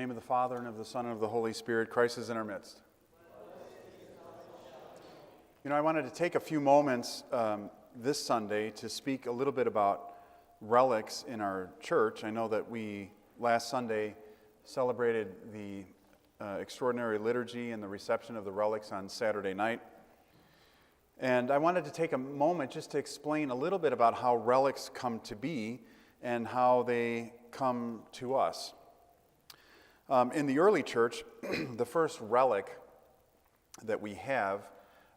In the name of the Father, and of the Son, and of the Holy Spirit. Christ is in our midst. I wanted to take a few moments this Sunday to speak a little bit about relics in our church. I know that we, last Sunday, celebrated the extraordinary liturgy and the reception of the relics on Saturday night. And I wanted to take a moment just to explain a little bit about how relics come to be and how they come to us. In the early church, the first relic that we have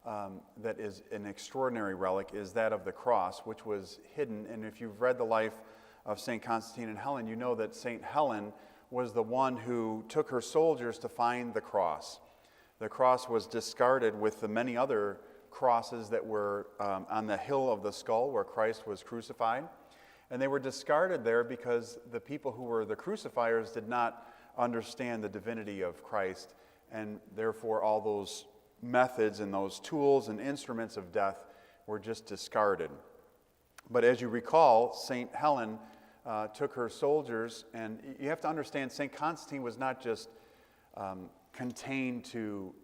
that is an extraordinary relic is that of the cross, which was hidden. And if you've read the life of St. Constantine and Helen, you know that St. Helen was the one who took her soldiers to find the cross. The cross was discarded with the many other crosses that were on the hill of the skull where Christ was crucified. And they were discarded there because the people who were the crucifiers did not understand the divinity of Christ, and therefore all those methods and those tools and instruments of death were just discarded. But as you recall, St. Helen took her soldiers, and you have to understand St. Constantine was not just contained to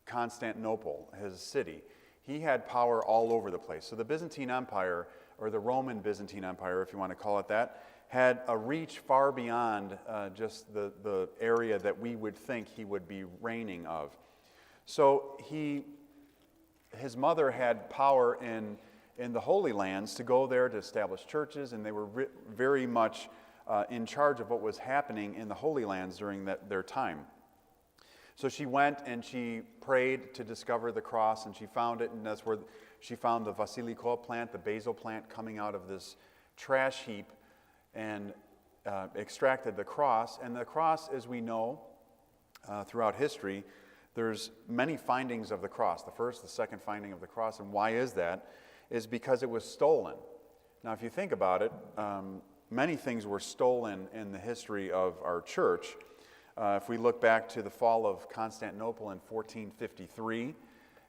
Constantinople, his city. He had power all over the place. So the Byzantine Empire, or the Roman Byzantine Empire, if you want to call it that, had a reach far beyond just the area that we would think he would be reigning of. So his mother had power in the Holy Lands to go there to establish churches, and they were very much in charge of what was happening in the Holy Lands during their time. So she went and she prayed to discover the cross, and she found it, and that's where she found the Basiliko plant, the basil plant, coming out of this trash heap, and extracted the cross. And the cross, as we know throughout history, there's many findings of the cross. The first, the second finding of the cross. And why is that? Is because it was stolen. Now, if you think about it, many things were stolen in the history of our church. If we look back to the fall of Constantinople in 1453,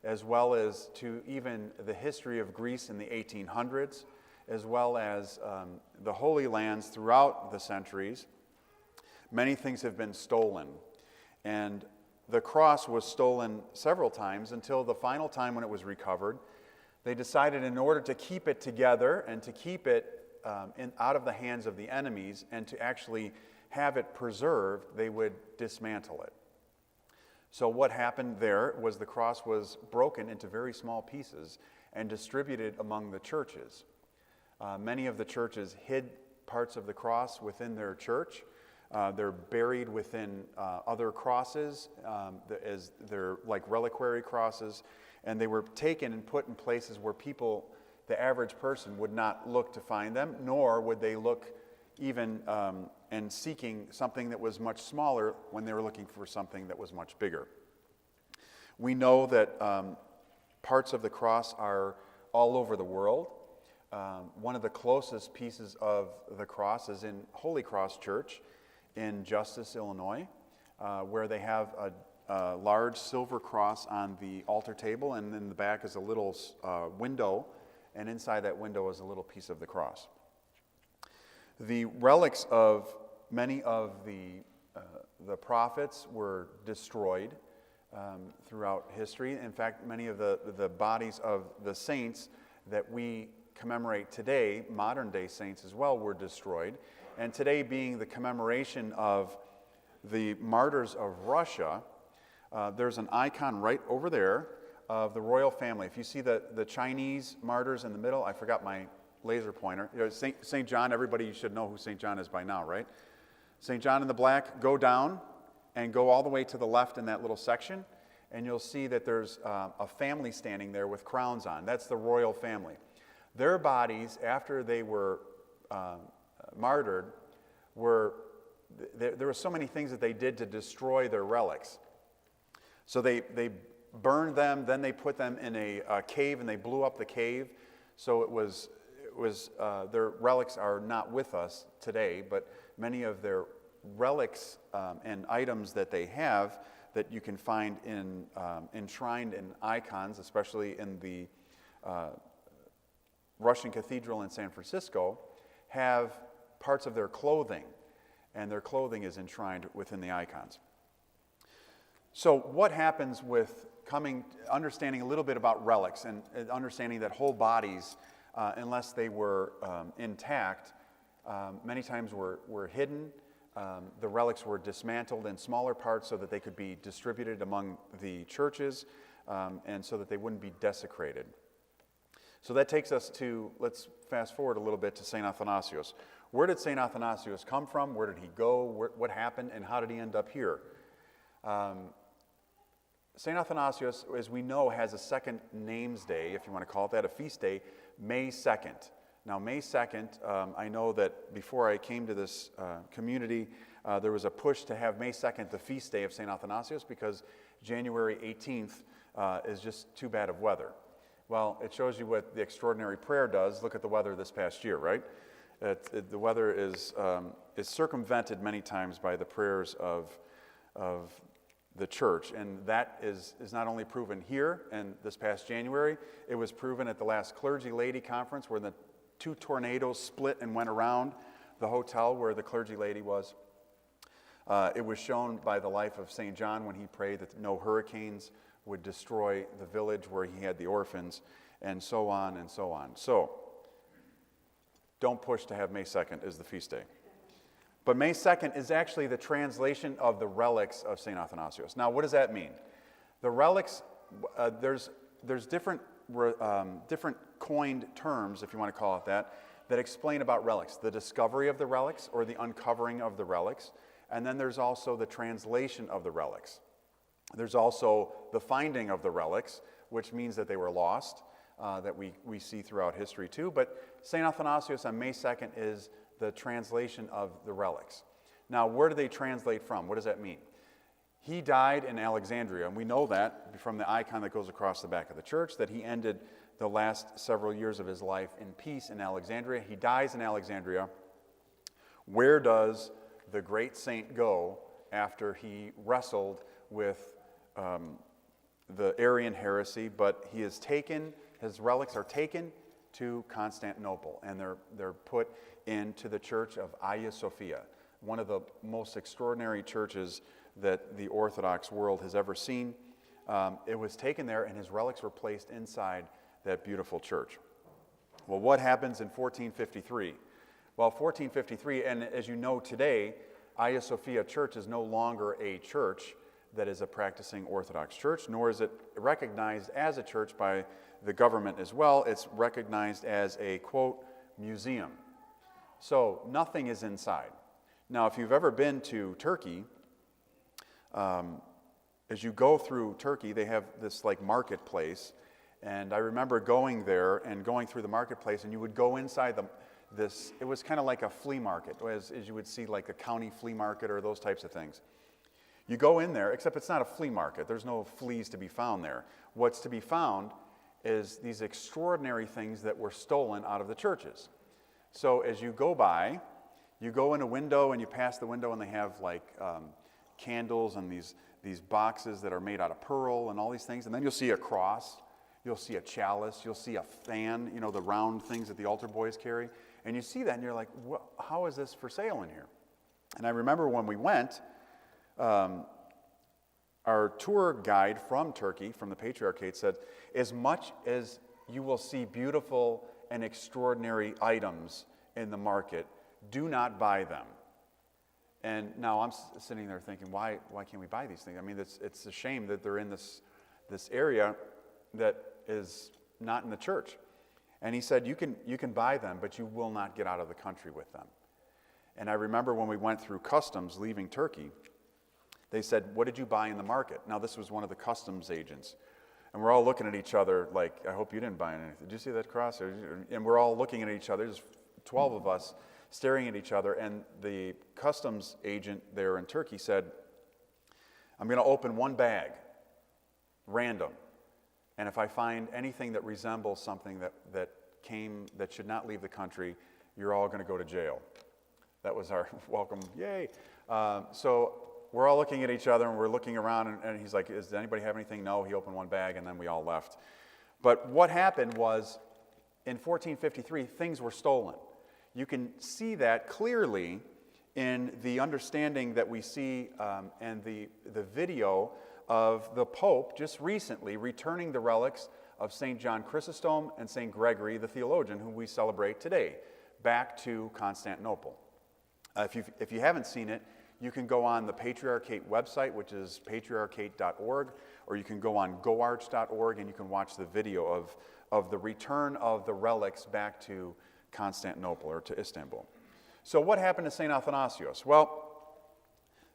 as well as to even the history of Greece in the 1800s, as well as the Holy Lands throughout the centuries, many things have been stolen. And the cross was stolen several times until the final time when it was recovered. They decided in order to keep it together and to keep it out of the hands of the enemies and to actually have it preserved, they would dismantle it. So what happened there was the cross was broken into very small pieces and distributed among the churches. Many of the churches hid parts of the cross within their church. They're buried within other crosses, as they're like reliquary crosses, and they were taken and put in places where people, the average person, would not look to find them, nor would they look even and seeking something that was much smaller when they were looking for something that was much bigger. We know that parts of the cross are all over the world. One of the closest pieces of the cross is in Holy Cross Church in Justice, Illinois, where they have a large silver cross on the altar table, and in the back is a little window, and inside that window is a little piece of the cross. The relics of many of the prophets were destroyed throughout history. In fact, many of the bodies of the saints that we commemorate today, modern day saints as well, were destroyed. And today being the commemoration of the martyrs of Russia, there's an icon right over there of the royal family. If you see the Chinese martyrs in the middle, I forgot my laser pointer. St. John, everybody, you should know who St. John is by now, right? St. John in the black, go down and go all the way to the left in that little section, and you'll see that there's a family standing there with crowns on. That's the royal family. Their bodies, after they were martyred, there were so many things that they did to destroy their relics. So they burned them, then they put them in a cave, and they blew up the cave. So their relics are not with us today, but many of their relics and items that they have that you can find enshrined in icons, especially in the Russian Cathedral in San Francisco, have parts of their clothing. and their clothing is enshrined within the icons. So what happens with understanding a little bit about relics and understanding that whole bodies, unless they were intact, many times were hidden. The relics were dismantled in smaller parts so that they could be distributed among the churches and so that they wouldn't be desecrated. So that takes us to, let's fast forward a little bit to St. Athanasios. Where did St. Athanasios come from? Where did he go? What happened? And how did he end up here? St. Athanasios, as we know, has a second names day, if you want to call it that, a feast day, May 2nd. Now, May 2nd, I know that before I came to this community, there was a push to have May 2nd the feast day of St. Athanasios because January 18th is just too bad of weather. Well, it shows you what the extraordinary prayer does. Look at the weather this past year, right? The weather is circumvented many times by the prayers of the church, and that is not only proven here and this past January, it was proven at the last Clergy Lady Conference where the two tornadoes split and went around the hotel where the clergy lady was. It was shown by the life of St. John when he prayed that no hurricanes would destroy the village where he had the orphans, and so on and so on. So, don't push to have May 2nd as the feast day. But May 2nd is actually the translation of the relics of St. Athanasios. Now, what does that mean? The relics, there's different coined terms, if you want to call it that explain about relics. The discovery of the relics or the uncovering of the relics. And then there's also the translation of the relics. There's also the finding of the relics, which means that they were lost, that we see throughout history too. But St. Athanasios on May 2nd is the translation of the relics. Now, where do they translate from? What does that mean? He died in Alexandria, and we know that from the icon that goes across the back of the church, that he ended the last several years of his life in peace in Alexandria. He dies in Alexandria. Where does the great saint go after he wrestled with the Arian heresy? But he is taken, his relics are taken to Constantinople, and they're put into the church of Hagia Sophia, one of the most extraordinary churches that the Orthodox world has ever seen. It was taken there, and his relics were placed inside that beautiful church. Well, what happens in 1453? Well, 1453, and as you know today, Hagia Sophia Church is no longer a church that is a practicing Orthodox church, nor is it recognized as a church by the government as well. It's recognized as a, quote, museum. So nothing is inside. Now, if you've ever been to Turkey, as you go through Turkey, they have this like marketplace, and I remember going there and going through the marketplace, and you would go inside this. It was kind of like a flea market, as you would see like a county flea market or those types of things. You go in there, except it's not a flea market. There's no fleas to be found there. What's to be found is these extraordinary things that were stolen out of the churches. So as you go by, you go in a window and you pass the window, and they have like candles and these boxes that are made out of pearl and all these things. And then you'll see a cross, you'll see a chalice, you'll see a fan, you know, the round things that the altar boys carry. And you see that and you're like, how is this for sale in here? And I remember when we went, our tour guide from Turkey, from the Patriarchate, said, as much as you will see beautiful and extraordinary items in the market, do not buy them. And now I'm sitting there thinking, why can't we buy these things? I mean, it's a shame that they're in this area that is not in the church. And he said, you can buy them, but you will not get out of the country with them. And I remember when we went through customs leaving Turkey, they said, what did you buy in the market? Now, this was one of the customs agents. And we're all looking at each other like, I hope you didn't buy anything. Did you see that cross? And we're all looking at each other. There's 12 of us staring at each other. And the customs agent there in Turkey said, I'm going to open one bag, random. And if I find anything that resembles something that should not leave the country, you're all going to go to jail. That was our welcome. Yay. So we're all looking at each other, and we're looking around, and he's like, does anybody have anything? No, he opened one bag, and then we all left. But what happened was, in 1453, things were stolen. You can see that clearly in the understanding that we see and the video of the Pope just recently returning the relics of St. John Chrysostom and St. Gregory the theologian, whom we celebrate today, back to Constantinople. If you haven't seen it, you can go on the Patriarchate website, which is patriarchate.org, or you can go on goarch.org and you can watch the video of the return of the relics back to Constantinople or to Istanbul. So what happened to St. Athanasios? Well,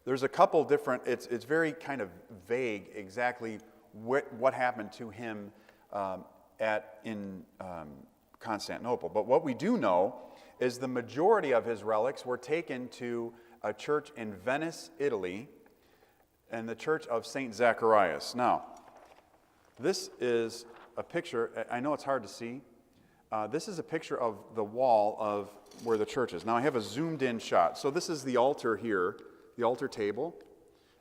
there's a couple different, it's very kind of vague exactly what happened to him in Constantinople. But what we do know is the majority of his relics were taken to a church in Venice, Italy, and the church of St. Zacharias. Now, this is a picture, I know it's hard to see. This is a picture of the wall of where the church is. Now, I have a zoomed in shot. So this is the altar here, the altar table.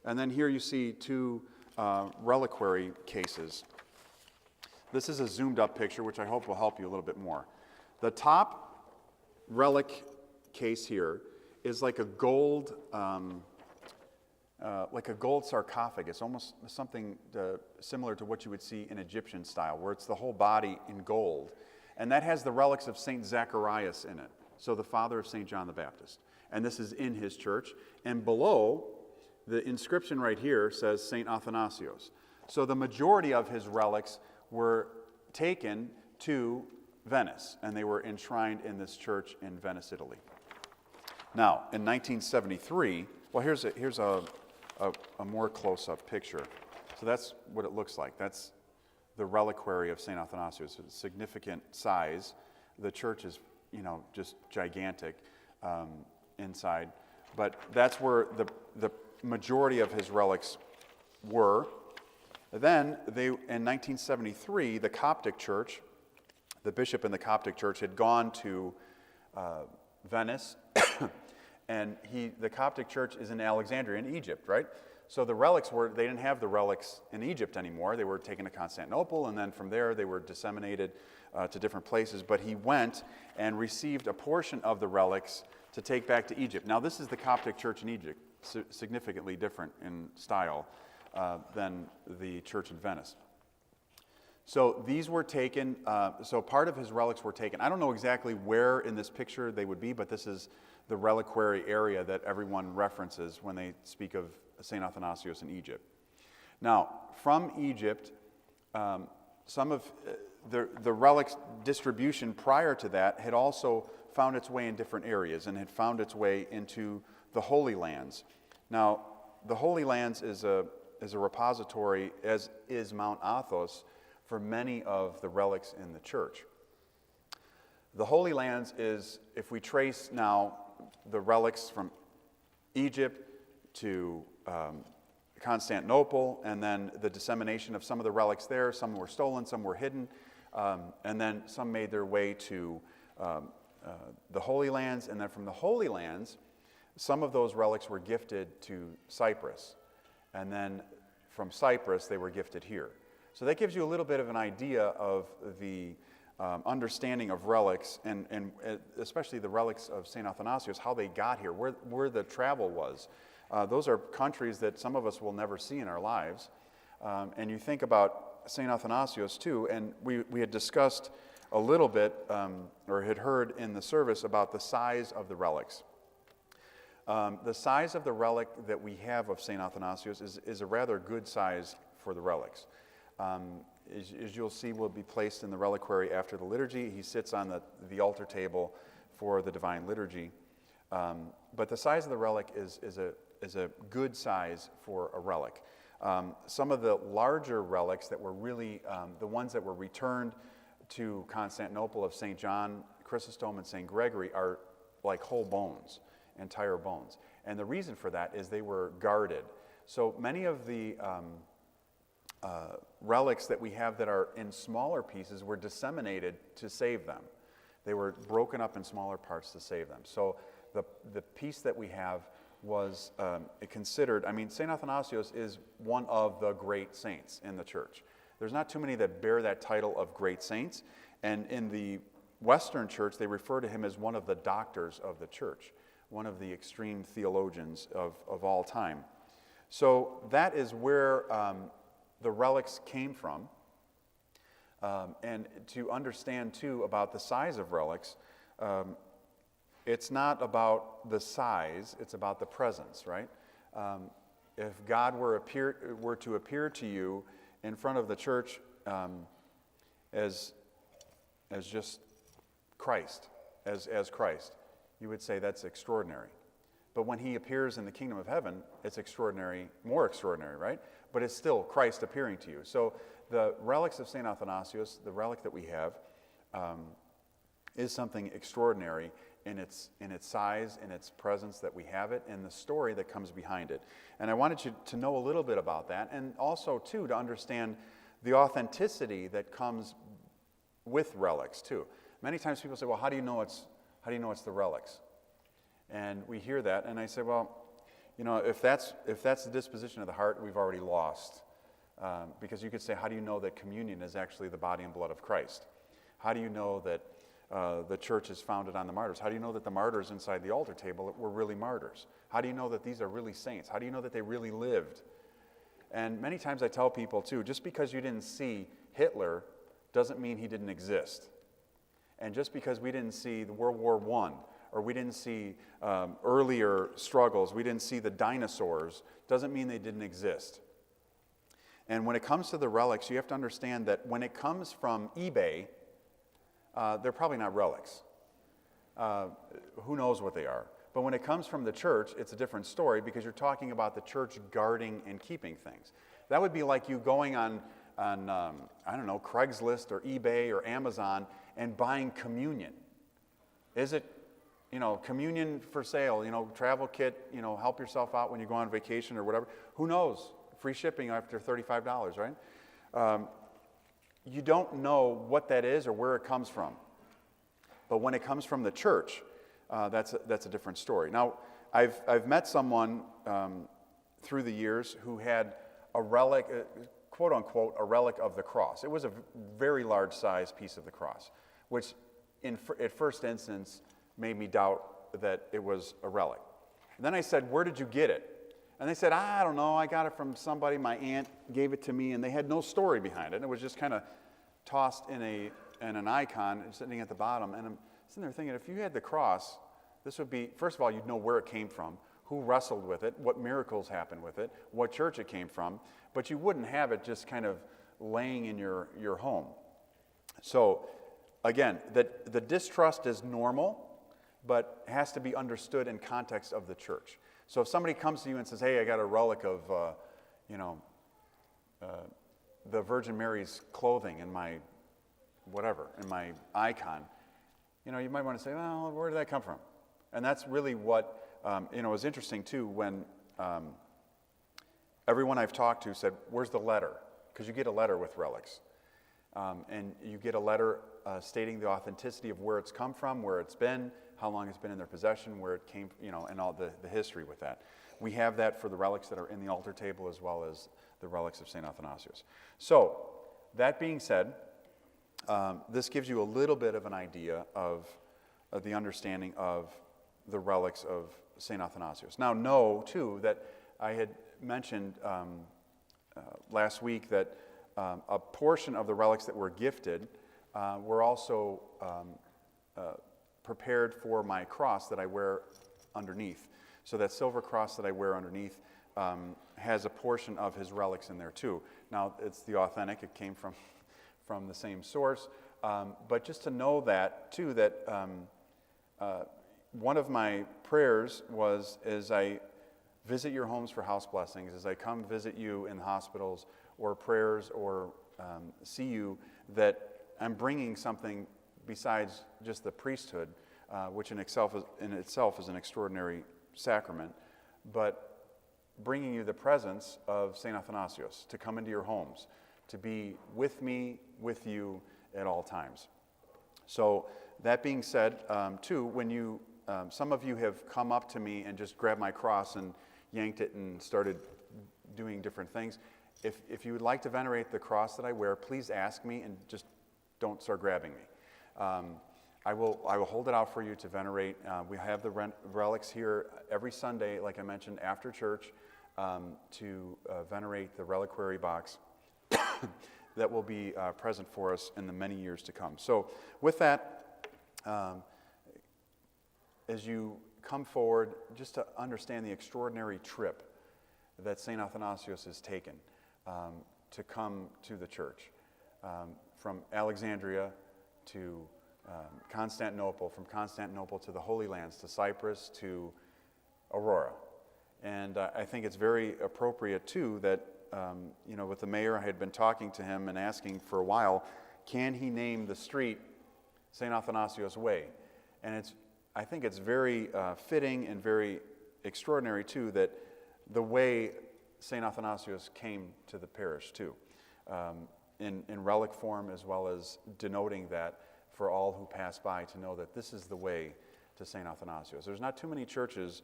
And then here you see two reliquary cases. This is a zoomed up picture, which I hope will help you a little bit more. The top relic case here is like a gold sarcophagus, almost something similar to what you would see in Egyptian style, where it's the whole body in gold. And that has the relics of St. Zacharias in it, so the father of St. John the Baptist. And this is in his church. And below, the inscription right here says St. Athanasios. So the majority of his relics were taken to Venice, and they were enshrined in this church in Venice, Italy. Now, in 1973, well, here's a more close-up picture. So that's what it looks like. That's the reliquary of St. Athanasios. It's a significant size. The church is, just gigantic inside. But that's where the majority of his relics were. Then, in 1973, the Coptic Church, the bishop in the Coptic Church had gone to Venice, and the Coptic Church is in Alexandria in Egypt, right? So the relics they didn't have the relics in Egypt anymore. They were taken to Constantinople, and then from there they were disseminated to different places. But he went and received a portion of the relics to take back to Egypt. Now, this is the Coptic Church in Egypt, significantly different in style than the church in Venice. So these were taken, so part of his relics were taken. I don't know exactly where in this picture they would be, but this is the reliquary area that everyone references when they speak of St. Athanasios in Egypt. Now, from Egypt, some of the relics distribution prior to that had also found its way in different areas and had found its way into the Holy Lands. Now, the Holy Lands is a repository, as is Mount Athos, for many of the relics in the church. The Holy Lands is, if we trace now the relics from Egypt to Constantinople, and then the dissemination of some of the relics there, some were stolen, some were hidden, and then some made their way to the Holy Lands, and then from the Holy Lands, some of those relics were gifted to Cyprus, and then from Cyprus they were gifted here. So that gives you a little bit of an idea of the understanding of relics, and especially the relics of St. Athanasios, how they got here, where the travel was. Those are countries that some of us will never see in our lives. And you think about St. Athanasios too, and we had discussed a little bit, or had heard in the service about the size of the relics. The size of the relic that we have of St. Athanasios is a rather good size for the relics. As you'll see, will be placed in the reliquary after the liturgy. He sits on the altar table for the Divine Liturgy. But the size of the relic is a good size for a relic. Some of the larger relics that were really, the ones that were returned to Constantinople of St. John Chrysostom and St. Gregory are like whole bones, entire bones. And the reason for that is they were guarded. So many of the relics that we have that are in smaller pieces were disseminated to save them. They were broken up in smaller parts to save them. So the piece that we have was considered, St. Athanasios is one of the great saints in the church. There's not too many that bear that title of great saints, and in the Western church they refer to him as one of the doctors of the church, one of the extreme theologians of all time. So that is where the relics came from. And to understand, too, about the size of relics, it's not about the size, it's about the presence, right? If God were to appear to you in front of the church as just Christ, as Christ, you would say that's extraordinary. But when he appears in the kingdom of heaven, it's extraordinary, more extraordinary, right? But it's still Christ appearing to you. So the relics of St. Athanasios, the relic that we have, is something extraordinary in its size, in its presence that we have it, and the story that comes behind it. And I wanted you to know a little bit about that, and also, too, to understand the authenticity that comes with relics, too. Many times people say, well, how do you know it's the relics? And we hear that, and I say, well, if that's the disposition of the heart, we've already lost. Because you could say, how do you know that communion is actually the body and blood of Christ? How do you know that the church is founded on the martyrs? How do you know that the martyrs inside the altar table were really martyrs? How do you know that these are really saints? How do you know that they really lived? And many times I tell people, too, just because you didn't see Hitler doesn't mean he didn't exist. And just because we didn't see the World War I, or we didn't see earlier struggles, we didn't see the dinosaurs, doesn't mean they didn't exist. And when it comes to the relics, you have to understand that when it comes from eBay, they're probably not relics. Who knows what they are? But when it comes from the church, it's a different story because you're talking about the church guarding and keeping things. That would be like you going on I don't know, Craigslist or eBay or Amazon and buying communion. Is it, communion for sale, travel kit, help yourself out when you go on vacation or whatever? Who knows? Free shipping after $35, right? You don't know what that is or where it comes from. But when it comes from the church, that's a different story. Now, I've met someone through the years who had a relic, quote unquote, a relic of the cross. It was a very large size piece of the cross, which at first instance made me doubt that it was a relic. And then I said, where did you get it? And they said, I don't know, I got it from somebody, my aunt gave it to me, and they had no story behind it. It was just kind of tossed in an icon sitting at the bottom. And I'm sitting there thinking, if you had the cross, this would be, first of all, you'd know where it came from, who wrestled with it, what miracles happened with it, what church it came from, but you wouldn't have it just kind of laying in your home. So, again, the distrust is normal, but has to be understood in context of the church. So if somebody comes to you and says, hey, I got a relic of, the Virgin Mary's clothing in my icon, you might want to say, well, where did that come from? And that's really what, is interesting, too, when everyone I've talked to said, where's the letter? Because you get a letter with relics. And you get a letter stating the authenticity of where it's come from, where it's been, how long it's been in their possession, where it came, and all the history with that. We have that for the relics that are in the altar table as well as the relics of St. Athanasios. So, that being said, this gives you a little bit of an idea of the understanding of the relics of St. Athanasios. Now, know, too, that I had mentioned last week that a portion of the relics that were gifted were also prepared for my cross that I wear underneath. So that silver cross that I wear underneath has a portion of his relics in there too. Now, it's the authentic. It came from the same source. But just to know that, too, that one of my prayers was, as I visit your homes for house blessings, as I come visit you in the hospitals or prayers or see you, that I'm bringing something besides just the priesthood, which in itself is an extraordinary sacrament, but bringing you the presence of St. Athanasios to come into your homes, to be with me, with you at all times. So that being said, too, when you, some of you have come up to me and just grabbed my cross and yanked it and started doing different things. If you would like to venerate the cross that I wear, please ask me and just don't start grabbing me. I will hold it out for you to venerate. We have the relics here every Sunday, like I mentioned, after church, to venerate the reliquary box that will be present for us in the many years to come. So with that, as you come forward, just to understand the extraordinary trip that St. Athanasios has taken to come to the church, from Alexandria to Constantinople, from Constantinople to the Holy Lands, to Cyprus, to Aurora. And I think it's very appropriate, too, that, with the mayor, I had been talking to him and asking for a while, can he name the street St. Athanasios Way? And I think it's very fitting and very extraordinary, too, that the way St. Athanasios came to the parish, too, in relic form, as well as denoting that for all who pass by to know that this is the way to St. Athanasios. There's not too many churches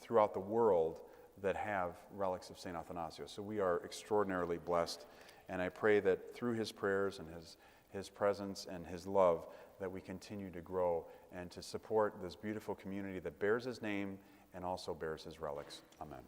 throughout the world that have relics of St. Athanasios. So we are extraordinarily blessed, and I pray that through his prayers and his presence and his love that we continue to grow and to support this beautiful community that bears his name and also bears his relics. Amen.